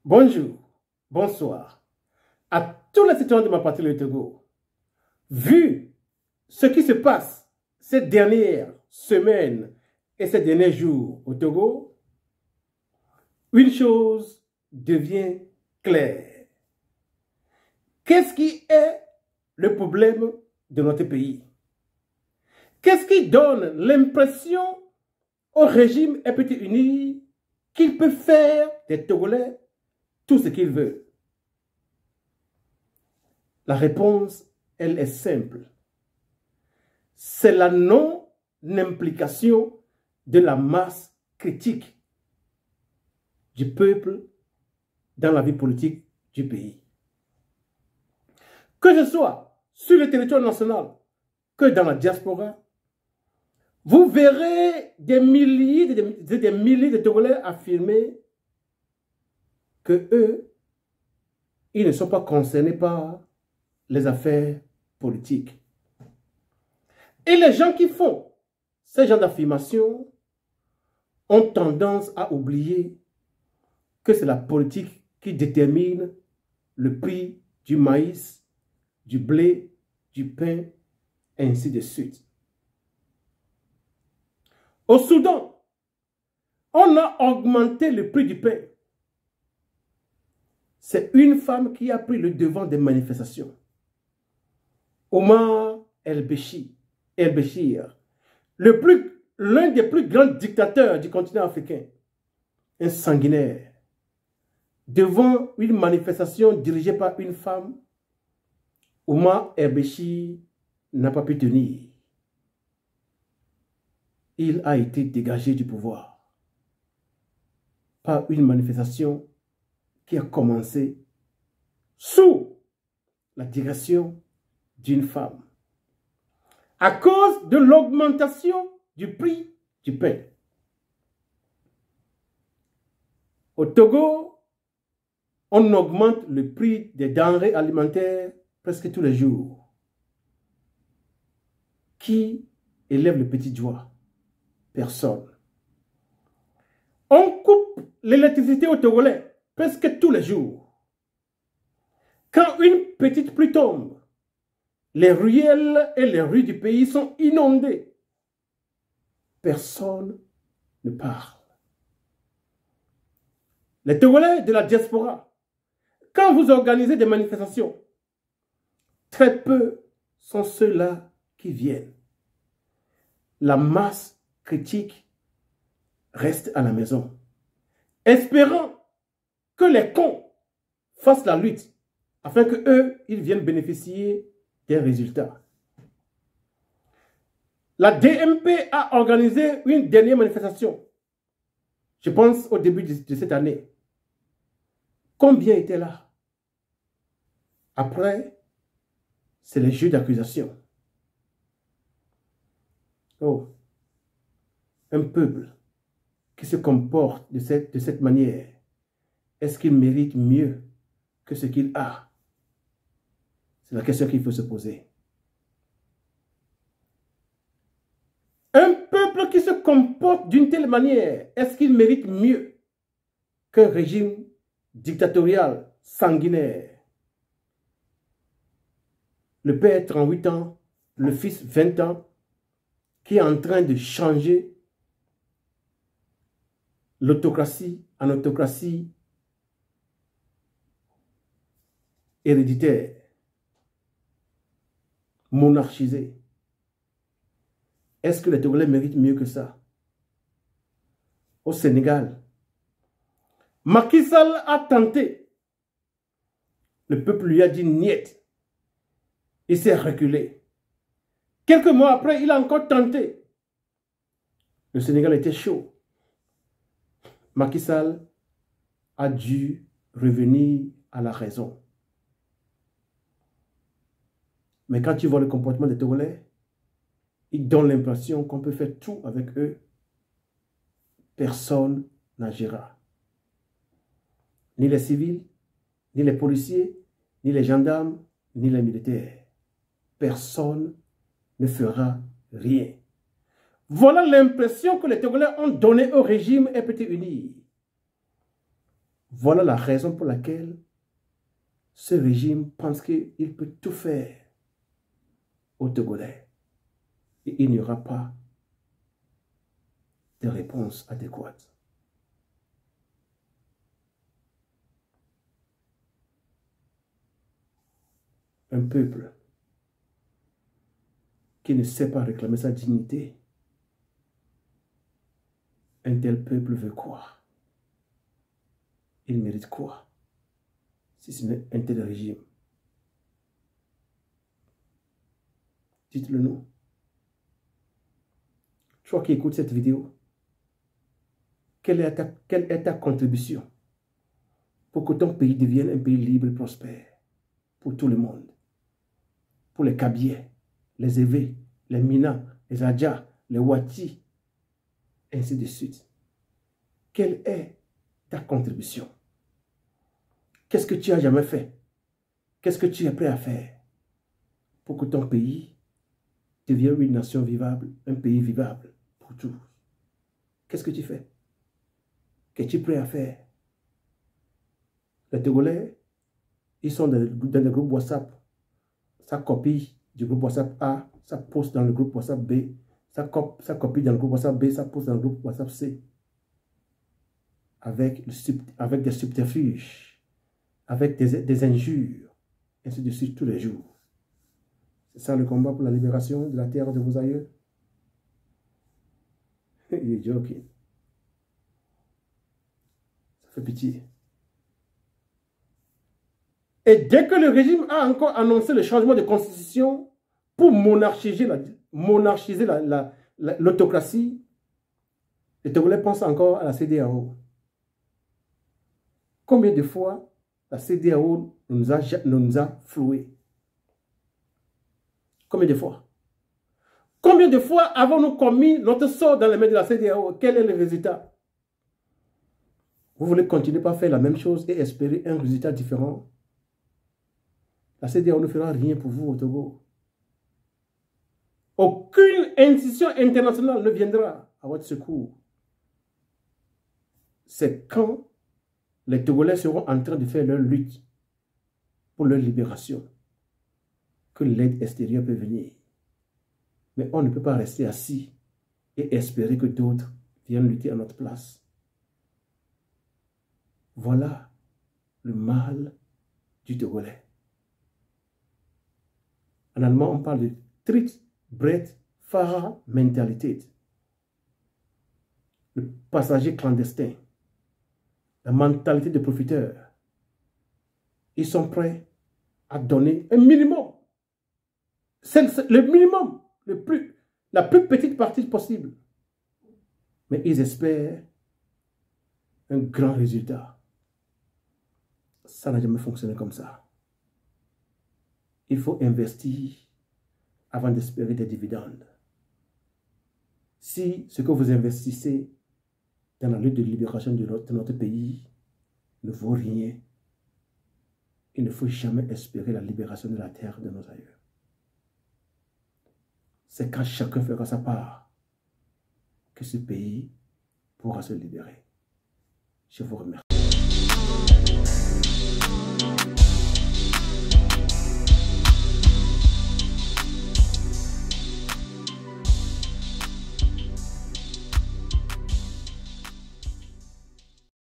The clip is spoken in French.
Bonjour, bonsoir à tous les citoyens de ma patrie, le Togo. Vu ce qui se passe ces dernières semaines et ces derniers jours au Togo, une chose devient claire. Qu'est-ce qui est le problème de notre pays? Qu'est-ce qui donne l'impression au régime EPT uni qu'il peut faire des Togolais tout ce qu'il veut? La réponse, elle est simple. C'est la non-implication de la masse critique du peuple dans la vie politique du pays. Que ce soit sur le territoire national que dans la diaspora, vous verrez des milliers et des milliers de Togolais affirmer que eux, ils ne sont pas concernés par les affaires politiques. Et les gens qui font ce genre d'affirmation ont tendance à oublier que c'est la politique qui détermine le prix du maïs, du blé, du pain, et ainsi de suite. Au Soudan, on a augmenté le prix du pain. C'est une femme qui a pris le devant des manifestations. Omar el-Béchir, l'un des plus grands dictateurs du continent africain, un sanguinaire, devant une manifestation dirigée par une femme, Omar el-Béchir n'a pas pu tenir. Il a été dégagé du pouvoir par une manifestation qui a commencé sous la direction d'une femme à cause de l'augmentation du prix du pain. Au Togo, on augmente le prix des denrées alimentaires presque tous les jours. Qui élève le petit doigt? Personne. On coupe l'électricité au Togolais presque tous les jours. Quand une petite pluie tombe, les ruelles et les rues du pays sont inondées. Personne ne parle. Les Togolais de la diaspora, quand vous organisez des manifestations, très peu sont ceux-là qui viennent. La masse critique reste à la maison, espérant que les cons fassent la lutte, afin que eux, ils viennent bénéficier des résultats. La DMP a organisé une dernière manifestation, je pense au début de cette année. Combien étaient là? Après, c'est les jeux d'accusation. Oh, un peuple qui se comporte de cette manière, est-ce qu'il mérite mieux que ce qu'il a? C'est la question qu'il faut se poser. Un peuple qui se comporte d'une telle manière, est-ce qu'il mérite mieux qu'un régime dictatorial sanguinaire? Le père 38 ans, le fils 20 ans, qui est en train de changer l'autocratie en autocratie héréditaire, monarchisée. Est-ce que les Togolais méritent mieux que ça? Au Sénégal, Macky Sall a tenté. Le peuple lui a dit niet. Il s'est reculé. Quelques mois après, il a encore tenté. Le Sénégal était chaud. Macky Sall a dû revenir à la raison. Mais quand tu vois le comportement des Togolais, ils donnent l'impression qu'on peut faire tout avec eux. Personne n'agira. Ni les civils, ni les policiers, ni les gendarmes, ni les militaires. Personne ne fera rien. Voilà l'impression que les Togolais ont donnée au régime EPT uni. Voilà la raison pour laquelle ce régime pense qu'il peut tout faire aux Togolais. Et il n'y aura pas de réponse adéquate. Un peuple qui ne sait pas réclamer sa dignité, un tel peuple veut quoi? Il mérite quoi? Si ce n'est un tel régime. Dites-le nous. Toi qui écoutes cette vidéo, quelle est ta contribution pour que ton pays devienne un pays libre et prospère pour tout le monde? Pour les Kabyais, les Évés, les Mina, les Adja, les Wati, ainsi de suite. Quelle est ta contribution? Qu'est-ce que tu as jamais fait? Qu'est-ce que tu es prêt à faire pour que ton pays devienne une nation vivable, un pays vivable pour tous? Qu'est-ce que tu fais? Qu'es-tu prêt à faire? Les Togolais, ils sont dans le groupe WhatsApp. Ça copie du groupe WhatsApp A, ça poste dans le groupe WhatsApp B, ça copie dans le groupe WhatsApp B, ça poste dans le groupe WhatsApp C. Avec des subterfuges, avec des injures, ainsi de suite tous les jours. C'est ça le combat pour la libération de la terre de vos aïeux? Il est joking. Ça fait pitié. Et dès que le régime a encore annoncé le changement de constitution pour monarchiser l'autocratie, les Togolais pensent encore à la CEDEAO. Combien de fois la CEDEAO nous a floués? Combien de fois? Combien de fois avons-nous commis notre sort dans les mains de la CEDEAO? Quel est le résultat? Vous voulez continuer par faire la même chose et espérer un résultat différent? La CEDEAO ne fera rien pour vous au Togo. Aucune institution internationale ne viendra à votre secours. C'est quand les Togolais seront en train de faire leur lutte pour leur libération que l'aide extérieure peut venir. Mais on ne peut pas rester assis et espérer que d'autres viennent lutter à notre place. Voilà le mal du Togolais. En allemand, on parle de Trittbrettfahrer-Mentalität. Le passager clandestin. La mentalité de profiteur. Ils sont prêts à donner un minimum. C'est le minimum, la plus petite partie possible. Mais ils espèrent un grand résultat. Ça n'a jamais fonctionné comme ça. Il faut investir avant d'espérer des dividendes. Si ce que vous investissez dans la lutte de libération de notre pays ne vaut rien, il ne faut jamais espérer la libération de la terre de nos aïeux. C'est quand chacun fera sa part que ce pays pourra se libérer. Je vous remercie.